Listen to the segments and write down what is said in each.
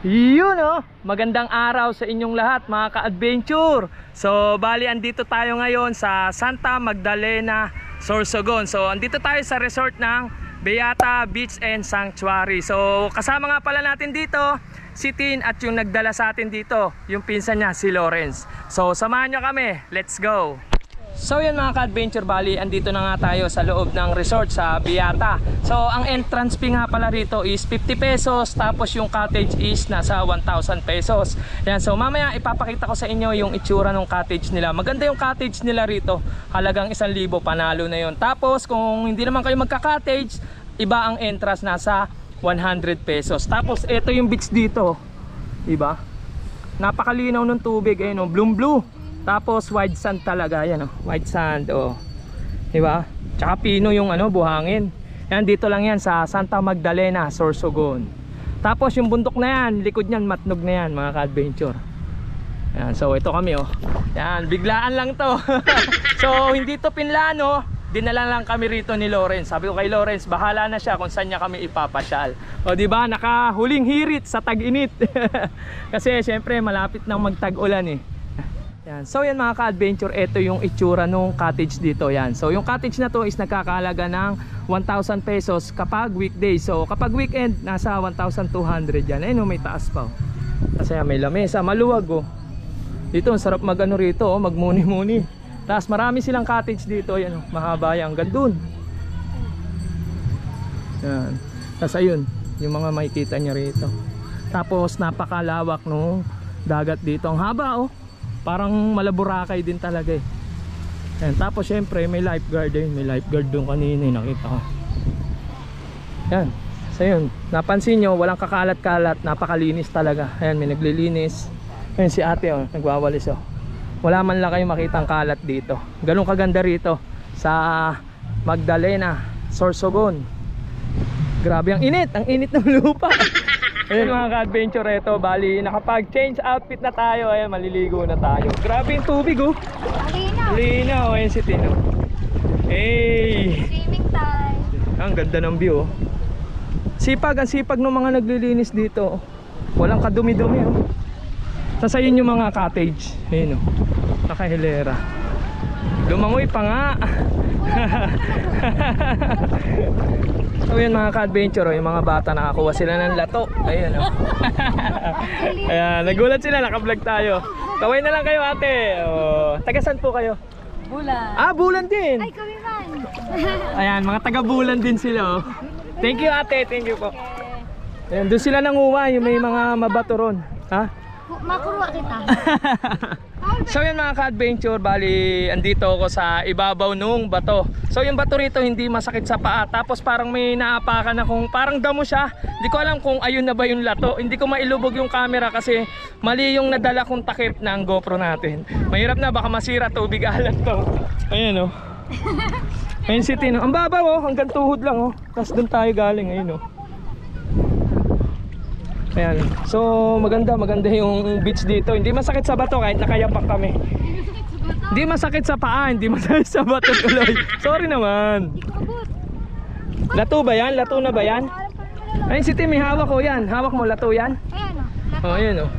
Yun oh, magandang araw sa inyong lahat mga ka-adventure. So bali andito tayo ngayon sa Santa Magdalena, Sorsogon. So andito tayo sa resort ng Beata Beach and Sanctuary. So kasama nga pala natin dito si Tin at yung nagdala sa atin dito, yung pinsan niya si Lawrence. So samahan nyo kami, let's go. So yan mga ka-adventure, bali andito na nga tayo sa loob ng resort sa Beata. So ang entrance fee nga pala rito is 50 pesos, tapos yung cottage is nasa 1,000 pesos. Yan, so mamaya ipapakita ko sa inyo yung itsura ng cottage nila. Maganda yung cottage nila rito, halagang 1,000, panalo na yun. Tapos kung hindi naman kayo magka-cottage, iba ang entrance, nasa 100 pesos. Tapos ito yung beach dito, diba? Napakalinaw ng tubig, ayun oh, blue. Tapos white sand talaga, yan oh, white sand oh. Diba? Tsaka pino yung ano, buhangin. Yan, dito lang yan sa Santa Magdalena, Sorsogon. Tapos yung bundok na yan, likod niyan matnog na yan mga ka-adventure. Yan, so ito kami oh. Yan, biglaan lang to. So hindi to pinlano, dinala lang kami rito ni Lawrence. Sabi ko kay Lawrence, bahala na siya kung saan niya kami ipapasyal. O diba, nakahuling hirit sa tag-init. Kasi syempre malapit nang magtag-ulan eh. Yan. So yan mga ka-adventure, ito yung itsura nung cottage dito. Yan. So yung cottage na to is nagkakahalaga ng 1,000 pesos kapag weekday. So kapag weekend, nasa 1,200 yan. Ayun, may taas pa oh. Kasi may lamesa, maluwag oh. Dito ang sarap mag-ano rito oh, magmuni-muni. Tapos marami silang cottage dito. Yan oh, mahaba yan, gandun. Yan. Tapos ayun, yung mga makikita nyo rito. Tapos napakalawak nung dagat dito. Ang haba oh, parang Malaburakay din talaga eh. Ayan, tapos syempre may lifeguard eh. May lifeguard doon kanina eh, nakita ko. Yan. So yun, napansin nyo, walang kakalat-kalat, napakalinis talaga. Ayan, may naglilinis. Ayan si ate oh, nagwawalis oh. Wala man lang kayo makitang kalat dito. Ganun kaganda rito sa Magdalena, Sorsogon. Grabe ang init ng lupa. Ayun mga ka-adventure, ito bali nakapag-change outfit na tayo. Ayun, maliligo na tayo. Grabe yung tubig oh. Linaw. Ayun si Tino. Hey, Swimming time. ang ganda ng view oh. Ang sipag ng mga naglilinis dito oh. Walang kadumi-dumi oh. Tapos ayun yung mga cottage. Ayun oh, nakahilera. Lumangoy pa nga. So yun mga ka-adventure, yung mga bata nakakuha sila ng lato. Ayan oh. Ayan, nagulat sila, naka-vlog tayo. Kaway na lang kayo ate oh. Taga-saan po kayo? Bulan. Ah, Bulan din. Ay, kami man. Ayan, mga taga-Bulan din sila oh. Thank you ate, thank you po. Ayan, doon sila nanguha, yung may mga mabato ron. Ha? Makuruha kita. So yun mga ka-adventure, bali andito ako sa ibabaw nung bato. So yung bato rito hindi masakit sa paa. Tapos parang may naapakan akong parang damo siya. Hindi ko alam kung ayun na ba yung lato. Hindi ko mailubog yung camera kasi mali yung nadala kong takip ng GoPro natin. Mahirap na, baka masira, tubig alat to. Ayan oh. Ayun si Tino. Ang babaw oh, hanggang tuhod lang oh. Tapos doon tayo galing, ayun oh. Ayan. So maganda yung beach dito. Hindi masakit sa bato kahit nakayapak kami. Hindi masakit sa paa, hindi masakit sa bato tuloy. Sorry naman. Lato ba yan? Lato na ba yan? Ayun si Tim, may hawak ko yan. Hawak mo, lato yan? Ayan o. Oh, ayan oh.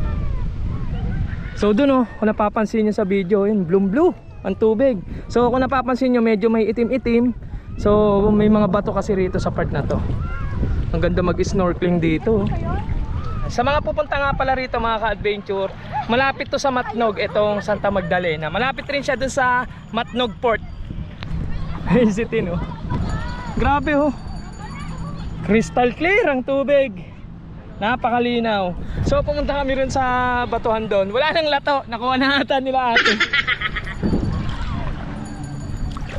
So dun oh, kung napapansin nyo sa video, yun, blue ang tubig. So kung napapansin nyo, medyo may itim-itim. So may mga bato kasi rito sa part na to. Ang ganda mag-snorkeling dito. Sa mga pupunta nga pala rito mga ka-adventure, malapit to sa Matnog, itong Santa Magdalena. Malapit rin siya dun sa Matnog Port. Ayun si Tino. Grabe oh. Crystal clear ang tubig. Napakalinaw. So pumunta kami rin sa batuhan doon. Wala nang lato, nakuha na ata nila ate.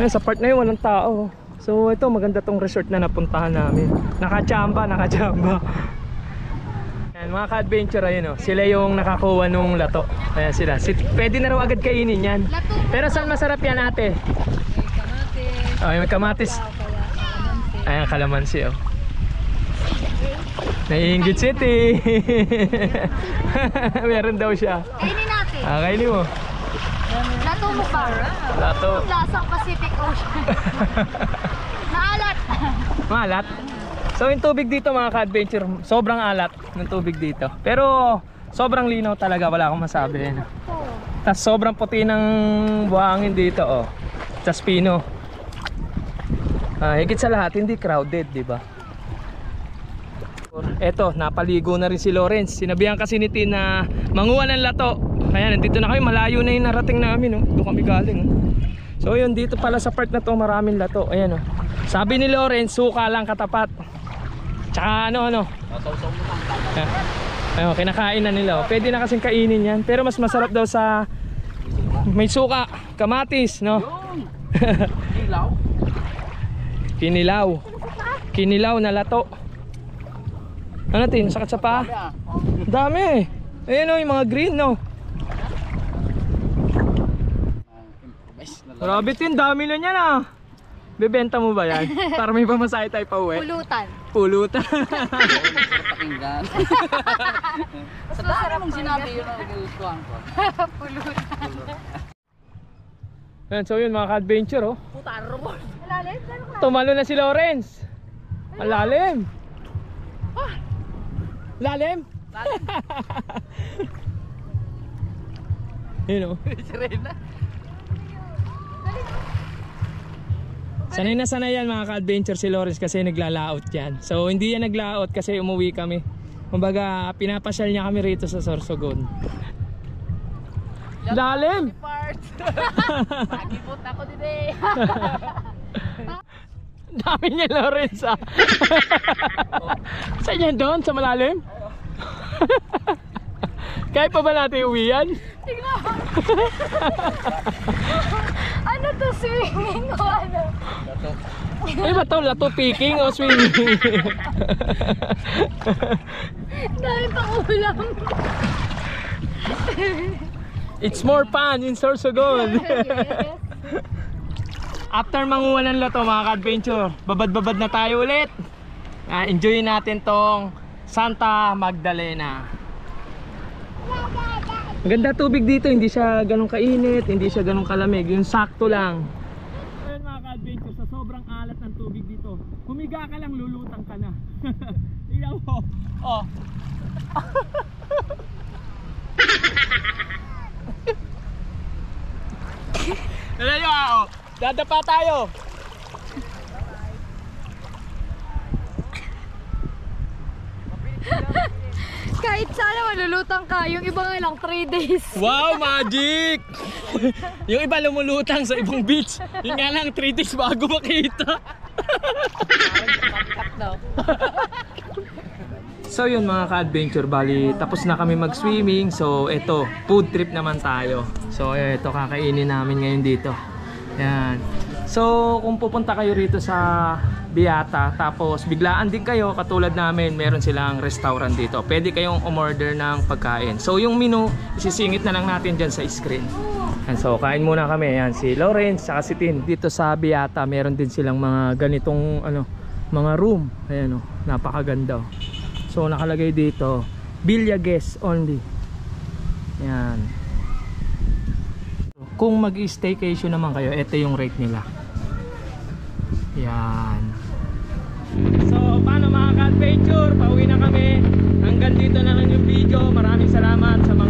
Ayun, sa part na yun walang tao. So ito, maganda tong resort na napuntahan namin. Nakachamba. Mga ka-adventure, ayun oh, sila yung nakakuha nung lato. Ayan sila. Pwede na raw agad kainin yan. Pero saan masarap yan ate? Kamatis. Oh, may kamatis. Ayan, kalamansi oh. Naiinggit City. Meron daw siya. Kainin natin. Kainin mo. Lato mo ba? Lato. Lasang Pacific Ocean. Maalat. Maalat? So yung tubig dito mga ka-adventure, sobrang alat ng tubig dito. Pero sobrang linaw talaga, wala akong masabi. Tapos sobrang puti ng buhangin dito, oh. Tas pino. Higit sa lahat, hindi crowded, di ba? Eto, napaligo na rin si Lawrence. Sinabihan kasi ni Tin na manguha ng lato. Kaya nandito na kami, malayo na yung narating namin, oh. Doon kami galing, oh. So yun, dito pala sa part na to maraming lato. Ayan, oh. Sabi ni Lawrence, suka lang katapat. Tsaka ano. Ayun, kinakain na nila, oh. Pwede na kasing kainin yan. Pero mas masarap daw sa may suka, kamatis, no? Kinilaw na lato. Ano Tin, sakit sa paa? Dami. Ayan, oh, yung mga green, no? Grabe Tin, dami na niyan, ah. Bebenta mo ba yan? Para may pamasahe tayo pa uwi. Pulutan. Pakinggan. Sa dami mong sinabi yun ang gustuhan ko. Pulutan. Ayan, so yun mga ka-adventure, oh. Malalim? Tumalo na si Lawrence. Ang lalim. Lalim? Yun, oh. Sanay na sanay yan mga ka-adventure si Lawrence kasi naglalaot yan. So hindi yan naglaot kasi umuwi kami. Kumbaga pinapasyal niya kami rito sa Sorsogon. Lalim! Pagipot ako din eh. Dami niya Lawrence, ah. Saan yan doon? Sa malalim? Kaya pa ba natin uwi yan? Tingnan mo. Ano to, swimming o ano? Ano ba to? Lato picking o swimming? Dami pang ulam. It's more fun in Sorsogon. Yes. After manguha ng lato mga ka-adventure, babad-babad na tayo ulit. Enjoyin natin tong Santa Magdalena. Maganda tubig dito, hindi siya ganun kainit, hindi siya ganun kalamig, yung sakto lang. Ayun mga ka-adventure, sa sobrang alat ng tubig dito, humiga ka lang, lulutang ka na. Tingnan mo. Oh. Tignan nyo, oh. Dadapa tayo. Kahit sana malulutang ka, yung iba nga lang 3 days. Wow, magic! Yung iba lumulutang sa ibang beach. Yung nga lang 3 days bago makita. So yun mga ka-adventure, bali tapos na kami mag-swimming. So eto, food trip naman tayo. So eto, kakainin namin ngayon dito. Yan. So kung pupunta kayo rito sa Beata, tapos biglaan din kayo katulad namin, meron silang restaurant dito. Pwede kayong umorder ng pagkain. So yung menu, isisingit na lang natin dyan sa screen. And so kain muna kami. Yan, si Lawrence saka si Tin. Dito sa Beata, meron din silang mga ganitong mga room. Ayan, napakaganda. So nakalagay dito, Villa Guest only. Yan. Kung mag-staycation naman kayo, ito yung rate nila. Yan. So paano mga ka-adventure, pauwi na kami. Hanggang dito na lang yung video. Maraming salamat sa mga